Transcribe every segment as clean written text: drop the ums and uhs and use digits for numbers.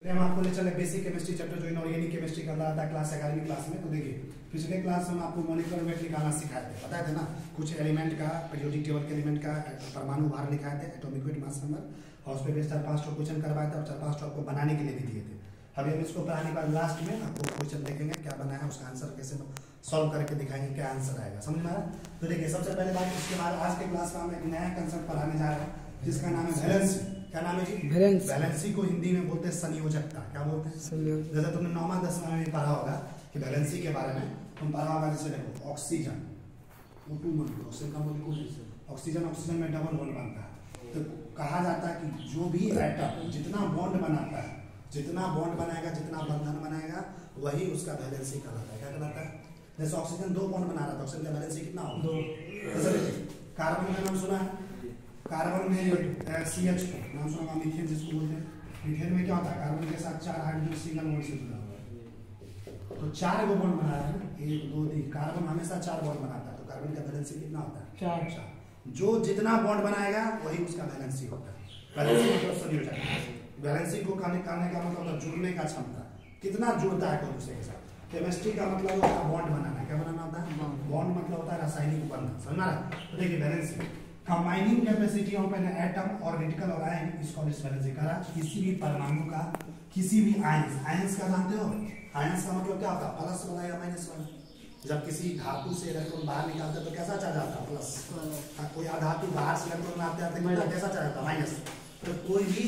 हम आपको ले चले बेसिक केमिस्ट्री चैप्टर जो इनऑर्गेनिक केमिस्ट्री कर रहा था क्लास 11वीं क्लास में। तो देखिए पिछले क्लास में आपको मॉलिक्यूलर वेट निकालना सिखाए थे, बताए थे ना, कुछ एलिमेंट का पीरियोडिक टेबल के एलिमेंट का परमाणु भार लिखाए थे, एटॉमिक वेट मास नंबर, और उस पर 4-5 क्वेश्चन करवाए थे और 4-5 आपको बनाने के लिए भी दिए थे। अभी हम इसको पढ़ाने के बाद लास्ट में आपको क्वेश्चन देखेंगे क्या बना है, उसका आंसर कैसे सॉल्व करके दिखाएंगे, क्या आंसर आएगा, समझ में आ रहा है। तो देखिए सबसे पहले बात, इसके बाद आज के क्लास में हम एक नया कंसेप्ट पढ़ाने जा रहे हैं जिसका नाम है वैलेंसी। क्या नाम है जी? वैलेंसी को हिंदी में बोलते हैं संयोजकता। क्या बोलते हैं? जैसे तुमने 9वां-10वां में पढ़ा होगा कि वैलेंसी के बारे में तुम पढ़ा होगा। जैसे देखो ऑक्सीजन, ऑक्सीजन में डबल बॉन्ड बनता है। तो कहा जाता है कि जो भी एटम जितना बॉन्ड बनाता है, जितना बॉन्ड बनाएगा, जितना बंधन बनाएगा, वही उसका वैलेंसी कहलाता है। क्या कहलाता है? जैसे ऑक्सीजन 2 बॉन्ड बना रहा था, ऑक्सीजन का वैलेंसी कितना होगा? 2। कार्बन का नाम सुना है? कार्बन में CH4 नाम सुना होगा, मीथेन जिसको बोलते हैं। मीथेन में क्या होता है? कार्बन के साथ 4 हाइड्रोजन सिंगल बॉन्ड से जुड़ा हुआ है, तो 4 गो बॉन्ड बना रहा है, 1 2 3। कार्बन हमेशा 4 बॉन्ड बनाता है, तो कार्बन का वैलेंसी कितना होता है? 4। जो जितना बॉन्ड बनाएगा वही उसका वैलेंसी होता है। वैलेंसी मतलब संयोजक। वैलेंसी को कहने का मतलब होता है जुड़ने का क्षमता, कितना जुड़ता है कोई दूसरे के साथ। केमिस्ट्री का मतलब होता है बॉन्ड बनाना। क्या बनाना होता है? बॉन्ड मतलब होता है रासायनिक बंधन, समझना है। तो देखिए valency combining capacity of an atom orbital और आयन इज कॉल्ड वैलेंसी। कहा किसी भी परमाणु का किसी भी आयंस का जानते हो? आयंस का मतलब क्या होता है? प्लस वाला या माइनस वाला। जब किसी धातु से इलेक्ट्रॉन बाहर निकालते हैं तो कैसा चार्ज आता है? प्लस। कोई अधातु बाहर से इलेक्ट्रॉन आते हैं तो कैसा चार्ज आता है? माइनस। तो कोई भी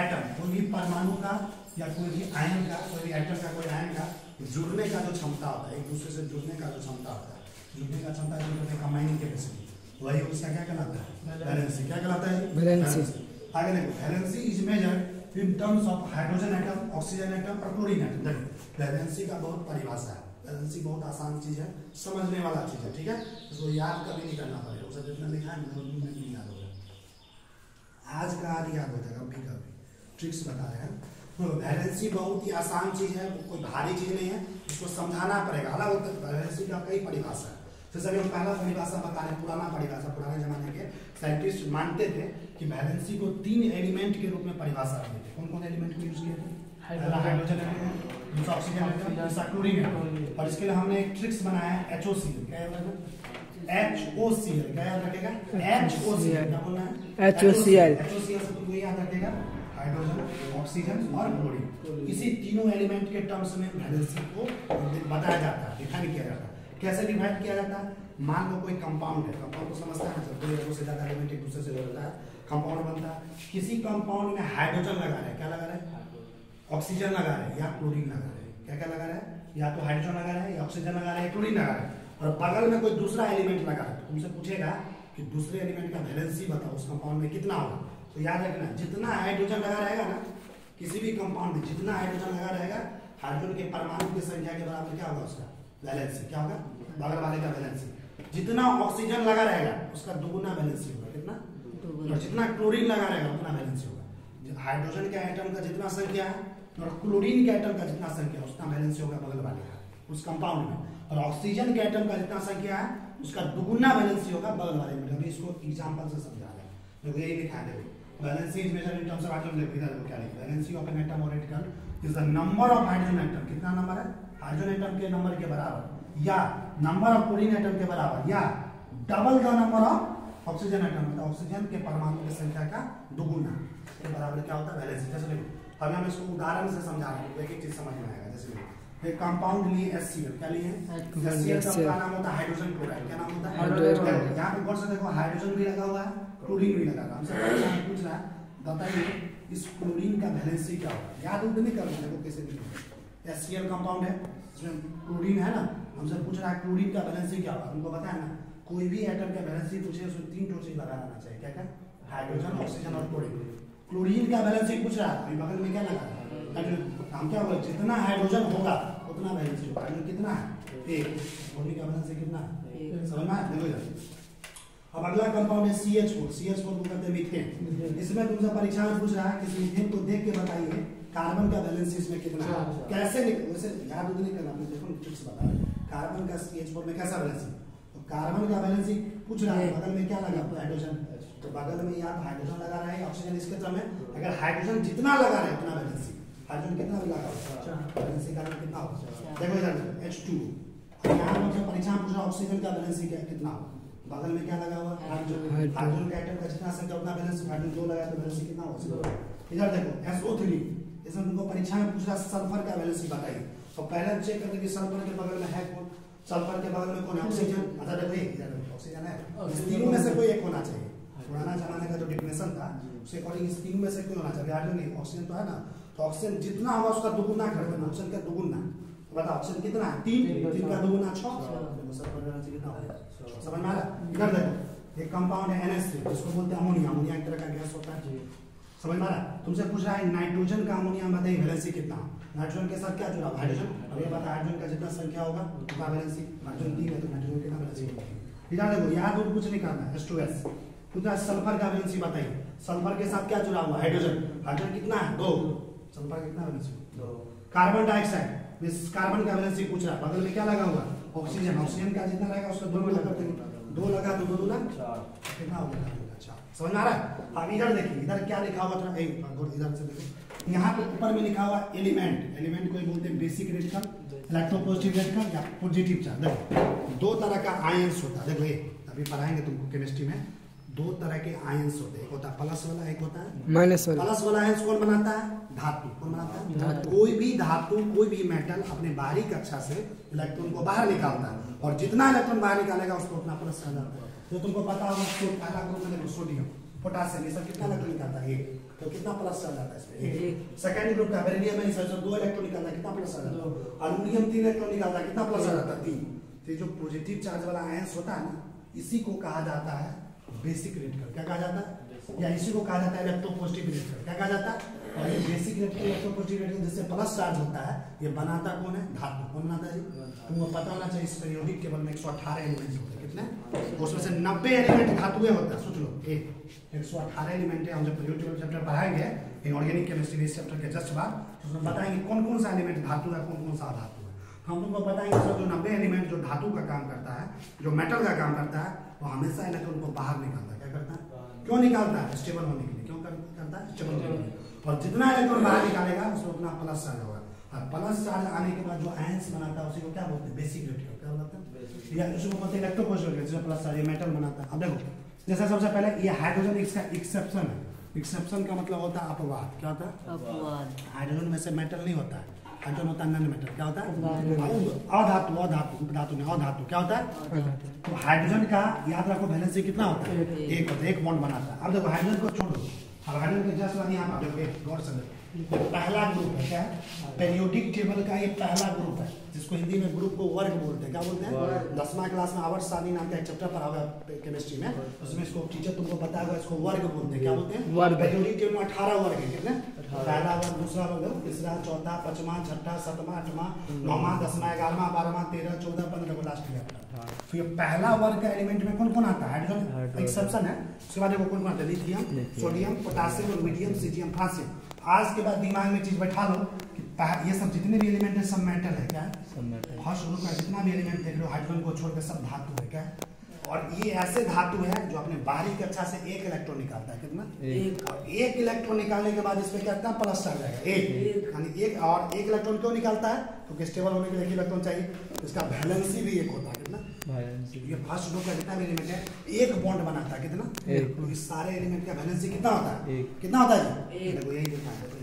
एटम, कोई भी परमाणु का या कोई भी आयन का, कोई भी एटम का, कोई आयन का जुड़ने का जो क्षमता होता है, एक दूसरे से जुड़ने का जो क्षमता होता है, जुड़ने का क्षमता जो कहते हैं कंबाइनिंग कैपेसिटी, वही उसका क्या कहलाता है? वैलेंसी। क्या कहलाता है? वैलेंसी। आगे देखो, valency is measured in terms of hydrogen atom, oxygen atom और क्लोरीन एटम। देखो वैलेंसी का बहुत परिभाषा है। वैलेंसी बहुत आसान चीज है, समझने वाला चीज है, ठीक है। इसको याद कभी नहीं करना पड़ेगा, उसे जितना लिखा है मतलब नहीं याद होगा, आज का आज याद हो जाएगा। कभी ट्रिक्स बता रहे हैं। तो वैलेंसी बहुत ही आसान चीज है, कोई भारी चीज नहीं है, इसको समझाना पड़ेगा। अलग वैलेंसी का कई परिभाषा है। जैसे हम पहला परिभाषा बता रहे हैं, पुराना परिभाषा, पुराने जमाने के साइंटिस्ट मानते थे कि वैलेंसी को 3 एलिमेंट के रूप में परिभाषा दी थी। कौन कौन एलिमेंट को यूज किए थे? हाइड्रोजन एटम, दूसरा ऑक्सीजन एटम, तीसरा क्लोरीन एटम। और इसके लिए हमने एक ट्रिक्स बनाया है HOCl। क्या याद रखना? HOCl। क्या याद रखेगा? HOCl। क्या बोलना है? HOCl। HOCl से तुमको याद रखेगा हाइड्रोजन, ऑक्सीजन और क्लोरीन। इसी तीनों एलिमेंट के टर्म्स में वैलेंसी को बताया जाता है, डिफाइन किया जाता है। कैसे डिवाइड किया जाता है? मान लो कोई कंपाउंड है, कंपाउंड को समझता है, जब कोई से ज्यादा एलिमेंट एक दूसरे से जुड़ता है कंपाउंड बनता है। किसी कंपाउंड में हाइड्रोजन लगा रहे हैं, क्या लगा रहे हैं? ऑक्सीजन लगा रहे हैं या क्लोरीन लगा रहे हैं। क्या क्या लगा रहे हैं? या तो हाइड्रोजन लगा रहे हैं, या ऑक्सीजन लगा रहे हैं, क्लोरीन लगा रहे हैं। और बगल में कोई दूसरा एलिमेंट लगा रहा है, तो तुमसे पूछेगा कि दूसरे एलिमेंट का वैलेंसी बताओ, उस कंपाउंड में कितना होगा। तो याद रखना, जितना हाइड्रोजन लगा रहेगा ना, किसी भी कंपाउंड में जितना हाइड्रोजन लगा रहेगा, हाइड्रोजन के परमाणु की संख्या के बराबर क्या होगा उसका वैलेंसी? क्या होगा? बगल वाले का वैलेंसी। जितना ऑक्सीजन लगा रहेगा उसका दुगुना वैलेंसी होगा। कितना? और जितना क्लोरीन लगा रहेगा उतना वैलेंसी होगा। हाइड्रोजन के एटम का जितना संख्या है और क्लोरीन के एटम का जितना संख्या है उतना वैलेंसी होगा बगल वाले का, उस कंपाउंड में। और ऑक्सीजन के एटम का जितना संख्या है उसका दुगुना वैलेंसी होगा बगल वाले में। अभी इसको एग्जांपल से समझा रहे हैं, देखो यही लिखा है। Valency is measured in terms of atom. देखो इधर क्या लिखा है? वैलेंसी ऑफ एन एटम और orbital is the number of hydrogen atom. कितना नंबर है? हाइड्रोजन एटम के नंबर के बराबर, या नंबर ऑफ क्लोरीन एटम के बराबर, या double the number of oxygen atom, मतलब ऑक्सीजन के परमाणु की संख्या का दुगुना के बराबर क्या होता है? वैलेंसी। जैसे देखो अभी हम इसको उदाहरण से समझा रहे हैं, एक एक चीज समझ में आएगा। जैसे एक कंपाउंड लिए HCl। क्या लिए? HCl का नाम होता है हाइड्रोजन क्लोराइड। क्या नाम होता है? यहाँ पे गौर से देखो, हाइड्रोजन भी लगा हुआ है, क्लोरीन भी लगा हुआ है। हमसे पूछ रहा है, बताइए इस क्लोरीन का वैलेंसी क्या होगा? याद उनको नहीं करना, देखो कैसे नहीं। HCl कंपाउंड है, इसमें क्लोरीन है ना, हमसे पूछ रहा है क्लोरीन का वैलेंसी क्या होगा। तुमको बताया ना, कोई भी एटम का वैलेंसी पूछे उसमें 3 चीज लगा रहना चाहिए। क्या क्या? हाइड्रोजन, ऑक्सीजन और क्लोरीन। क्लोरीन का वैलेंसी पूछ रहा है, अभी बगल में क्या लगा? हम क्या बोले? जितना हाइड्रोजन होगा उतना वैलेंसी होगा। हाइड्रोजन कितना है? 1। क्लोरीन का वैलेंसी कितना है? समझ में आया? देखो इधर। अब अगला कंपाउंड है CH4। CH4 को कहते हैं मीथेन। इसमें तुमसे परीक्षा में पूछ रहा है कि मीथेन को देख के बताइए कार्बन का वैलेंसी इसमें कितना है। कैसे? वैसे याद नहीं करना, आपने देखो ट्रिक्स बता रहे हैं। कार्बन का CH4 में कैसा वैलेंसी? तो कार्बन का वैलेंसी पूछ रहा है, बगल में क्या लगा? हाइड्रोजन। तो बगल में या हाइड्रोजन लगा रहा है, ऑक्सीजन इसके क्रम में। अगर हाइड्रोजन जितना लगा रहा है उतना वैलेंसी, हाइड्रोजन कितना भी लगा होगा, वैलेंसी कार्बन कितना होगा। देखो इधर H2, यहाँ मुझे परीक्षा में पूछ रहा ऑक्सीजन का वैलेंसी कितना होगा, बगल में क्या लगा हुआ हाइड्रोजन, हाइड्रोजन का एटम का जितना संख्या उतना वैलेंसी, हाइड्रोजन 2 लगा तो वैलेंसी कितना होगा। इधर देखो SO3, इसमें तुमको परीक्षा में पूछ रहा सल्फर का वैलेंसी बताइए, तो पहले चेक करते कि सल्फर के बगल में है कौन, सल्फर के बगल में कौन है, ऑक्सीजन। अच्छा देखो इधर ऑक्सीजन है, इस तीनों में से कोई एक होना चाहिए। पुराना जमाने का जो डिफिनेशन था उसके अकॉर्डिंग इस तीनों में से कोई होना चाहिए। हाइड्रोजन नहीं, ऑक्सीजन तो है ना, तो ऑक्सीजन जितना होगा उसका दुगुना कर देना, ऑक्सीजन का दुगुना। बता ऑक्सीजन कितना है 3 का दुगुना 6, समझ में आ रहा। इधर देखो एक कंपाउंड है NH3 जिसको बोलते हैं अमोनिया, अमोनिया एक तरह का गैस होता है, समझ में आ रहा। तुमसे पूछ रहा है नाइट्रोजन का अमोनिया में बताइए वैलेंसी कितना, नाइट्रोजन के साथ क्या जुड़ा हाइड्रोजन, अब ये बता हाइड्रोजन का जितना संख्या होगा उतना वैलेंसी, नाइट्रोजन 3 है तो नाइट्रोजन कितना वैलेंसी होगा। इधर देखो याद और कुछ नहीं करना, H2S। पूछा सल्फर का वैलेंसी बताइए, सल्फर के साथ क्या जुड़ा हुआ हाइड्रोजन, हाइड्रोजन कितना है 2, सल्फर कितना वैलेंसी 2। कार्बन डाइऑक्साइड, इस कार्बन का वैलेंसी पूछ रहा है, बगल में क्या लगा हुआ ऑक्सीजन, ऑक्सीजन का जितना रहेगा उसका 2 गुना करते हैं, 2 लगा तो 2 गुना 4 कितना हो गया। अच्छा समझ में आ रहा है। अब इधर देखिए इधर क्या लिखा हुआ था, इधर से देखो यहाँ पे ऊपर में लिखा हुआ एलिमेंट, एलिमेंट को बोलते हैं बेसिक रेडिकल, इलेक्ट्रोपॉजिटिव रेडिकल या पॉजिटिव चार्ज। देखो 2 तरह का आयंस होता है, देखो ये अभी पढ़ाएंगे तुमको केमिस्ट्री में, 2 तरह के आयंस होते हैं, एक होता है प्लस वाला, एक होता है माइनस वाला। प्लस वाला आयंस कौन बनाता है, धातु। कौन बनाता है, धातु। कोई भी धातु कोई भी मेटल अपने बाहरी कक्षा से इलेक्ट्रॉन को बाहर निकालता है, और जितना इलेक्ट्रॉन बाहर निकालेगा उसको उतना प्लस कहा जाता है। जो तुमको पता होगा पहला ग्रुप में देखो सोडियम, पोटासियम, ये सब कितना इलेक्ट्रॉन निकालता है 1, तो कितना प्लस चल जाता है इसमें 1। सेकंड ग्रुप का बेरिलियम है, इसमें 2 इलेक्ट्रॉन निकालता है, कितना प्लस आ जाता है। एल्युमिनियम 3 इलेक्ट्रॉन निकालता है, कितना प्लस आ जाता है 3। तो जो पॉजिटिव चार्ज वाला आयंस होता है ना, इसी को कहा जाता है बेसिक रेडिकल। क्या कहा जाता है, या इसी को कहा जाता है इलेक्ट्रोपॉजिटिव रेडिकल। क्या कहा जाता है, और ये बेसिक रेडिकल इलेक्ट्रोपॉजिटिव रेडिकल जिससे प्लस चार्ज होता है, ये बनाता कौन है, धातु। कौन बनाता है जी, तुमको पता होना चाहिए। इस पीरियोडिक टेबल में 118 एलिमेंट्स होते हैं, कितने, उसमें से 90 एलिमेंट धातुएं होता है। सोच लो 118 एलिमेंट है। हम जब पीरियोडिक टेबल चैप्टर पढ़ाएंगे इनऑर्गेनिक केमिस्ट्री इस चैप्टर के जस्ट बाद, तो उसमें बताएंगे कौन कौन सा एलिमेंट धातु है, कौन कौन सा अधातु है। हम तुमको बताएंगे सर जो 90 एलिमेंट जो धातु का काम करता है, जो मेटल का काम करता है, वो हमेशा इलेक्ट्रॉन को बाहर निकालता है। क्या करता है, क्यों निकालता है, स्टेबल होने के लिए। क्यों करता है, स्टेबल होने के लिए। और जितना इलेक्ट्रॉन बाहर निकालेगा उसको उतना प्लस चार्ज होगा, और प्लस चार्ज आने के बाद जो आयंस बनाता है उसी को क्या बोलते हैं, बेसिक रेडिकल। क्या बोलते हैं, या उसको बोलते हैं electropositive radical, plus charge metal बनाता है। अब देखो जैसे सबसे पहले ये हाइड्रोजन इसका एक्सेप्शन है। एक्सेप्शन का मतलब होता है अपवाद। क्या होता है, अपवाद। हाइड्रोजन में से मेटल नहीं होता है, हाइड्रोजन होता है नॉन मेटल। क्या होता है, अधातु। अधातु धातु में अधातु क्या होता है, तो हाइड्रोजन का याद रखो वैलेंसी कितना होता है, 1 होता है, 1 बॉन्ड बनाता है। अब देखो हाइड्रोजन को छोड़ो, अब हाइड्रोजन के जस्ट यहाँ पर देखो गौर से, पहला ग्रुप है क्या, पीरियोडिक टेबल का ये पहला ग्रुप है, जिसको हिंदी में ग्रुप को वर्ग बोलते हैं। क्या बोलते हैं, 10वां क्लास में आवर्त सारणी नाम का एक चैप्टर पढ़ा होगा केमिस्ट्री में, उसमें इसको टीचर तुमको बताएगा, इसको वर्ग बोलते हैं। क्या बोलते हैं, वर्ग। पीरियोडिक टेबल में 18 वर्ग है, कितने, पहला वर्ग, दूसरा वर्ग, तीसरा, चौथा, 5वां, 6वां, 7वां, 8वां, 9वां, 10वां, 11वां, 12वां, 13, 14, 15 को लास्ट में। तो ये पहला वर्ग का एलिमेंट में कौन कौन आता है, हाइड्रोजन एक्सेप्शन है। उसके बाद देखो कौन कौन आता है, lithium, sodium, potassium, rubidium, caesium, francium. आज के बाद दिमाग में चीज बैठा लो कि ये सब जितने भी एलिमेंट है सब मेटल है। क्या है, सब मेटल। फर्स्ट ग्रुप में जितना भी एलिमेंट देख रहे हो हाइड्रोजन को छोड़कर सब धातु है। क्या है, और ये ऐसे धातु है जो अपने बाहरी कक्षा से 1 इलेक्ट्रॉन निकालता है। कितना, 1 इलेक्ट्रॉन निकालने के बाद इसमें क्या करता है, प्लस चार्ज आएगा 1, यानी 1। और 1 इलेक्ट्रॉन क्यों निकालता है, क्योंकि स्टेबल होने के लिए 1 इलेक्ट्रॉन चाहिए, इसका वैलेंसी भी 1 होता है। कितना, ये फर्स्ट ग्रुप का जितना भी एलिमेंट है 1 बॉन्ड बनाता है। कितना, 1। तो इस सारे एलिमेंट का वैलेंसी कितना होता है, कितना होता है जी, देखो यही देखना है।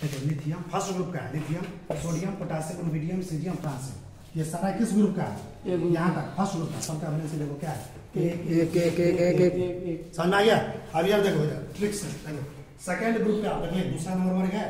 देखो लिथियम फर्स्ट ग्रुप का है, lithium, sodium, potassium, rubidium, caesium, francium. ये सारा किस ग्रुप का है, यहाँ तक फर्स्ट ग्रुप का। सबका वैलेंसी देखो क्या है, 1। समझ में आ गया। अब यार देखो इधर ट्रिक्स है, देखो सेकंड ग्रुप पे आप देखिए दूसरा नंबर वर्ग है।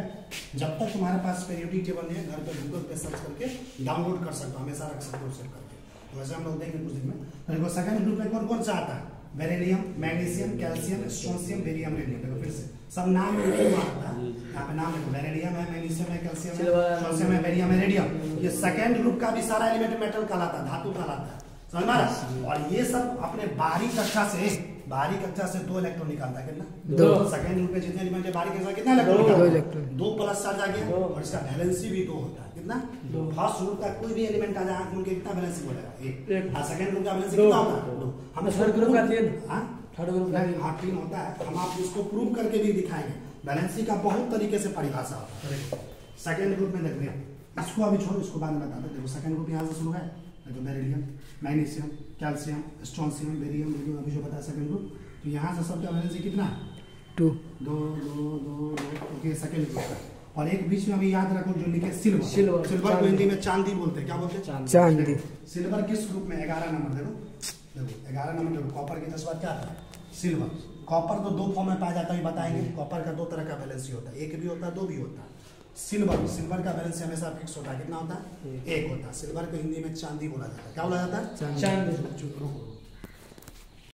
जब तक तुम्हारे पास पीरियोडिक टेबल नहीं है, घर पे गूगल पे सर्च करके डाउनलोड कर सकते हो, हमेशा रख सकते हो सेव करके। तो वैसे हम लोग देंगे कुछ दिन में। देखो सेकंड ग्रुप में कौन कौन सा आता है, beryllium, magnesium, calcium, strontium, barium, radium. देखो फिर से सब नाम आता है, यहाँ पे नाम देखो, बेरिलियम है, मैग्नीशियम है, कैल्शियम है, स्ट्रोंशियम है, बेरियम है, रेडियम। ये सेकंड ग्रुप का भी सारा एलिमेंट मेटल कहलाता है, धातु कहलाता है। समझ में आ रहा। और ये सब अपने बाहरी कक्षा से 2 इलेक्ट्रॉन निकालता है। कितना, 2। सेकंड ग्रुप में जितने एलिमेंट है बाहरी कक्षा कितना इलेक्ट्रॉन निकालता है, 2 प्लस चार्ज आ गया, और इसका वैलेंसी भी 2 होता है। कितना, 2। फर्स्ट ग्रुप का कोई भी एलिमेंट आ जाए उनके कितना वैलेंसी हो जाएगा, 1। और सेकंड ग्रुप का वैलेंसी कितना होता है, 2। हम थर्ड ग्रुप का 3, थर्ड ग्रुप का 3 होता है। हम आप इसको प्रूव करके भी दिखाएंगे। वैलेंसी का बहुत तरीके से परिभाषा होता है। देखो सेकेंड ग्रुप में देखिए, इसको अभी छोड़ो, इसको बाद में बताते। देखो सेकेंड ग्रुप यहाँ से शुरू है। देखो beryllium, magnesium, calcium, strontium, barium, barium अभी जो बताया सेकेंड ग्रुप। तो यहाँ से सबका वैलेंसी कितना? 2 2 2 2 ओके सेकेंड ग्रुप का। और एक बीच में अभी याद रखो जो लिखे सिल्वर। सिल्वर को हिंदी में चांदी बोलते हैं। क्या बोलते हैं? चांदी। सिल्वर किस ग्रुप में? 11 नंबर। देखो 11 नंबर देखो, कॉपर की 10 बार क्या था? सिल्वर। कॉपर तो 2 फॉर्म में पाया जाता है, बताएंगे। कॉपर का 2 तरह का वैलेंसी होता है, एक भी होता है, 2 भी होता है। सिल्वर का वैलेंसी हमेशा फिक्स होता है, कितना होता है? 1 होता है। सिल्वर को हिंदी में चांदी बोला जाता है। क्या बोला जाता है? चांदी। रुको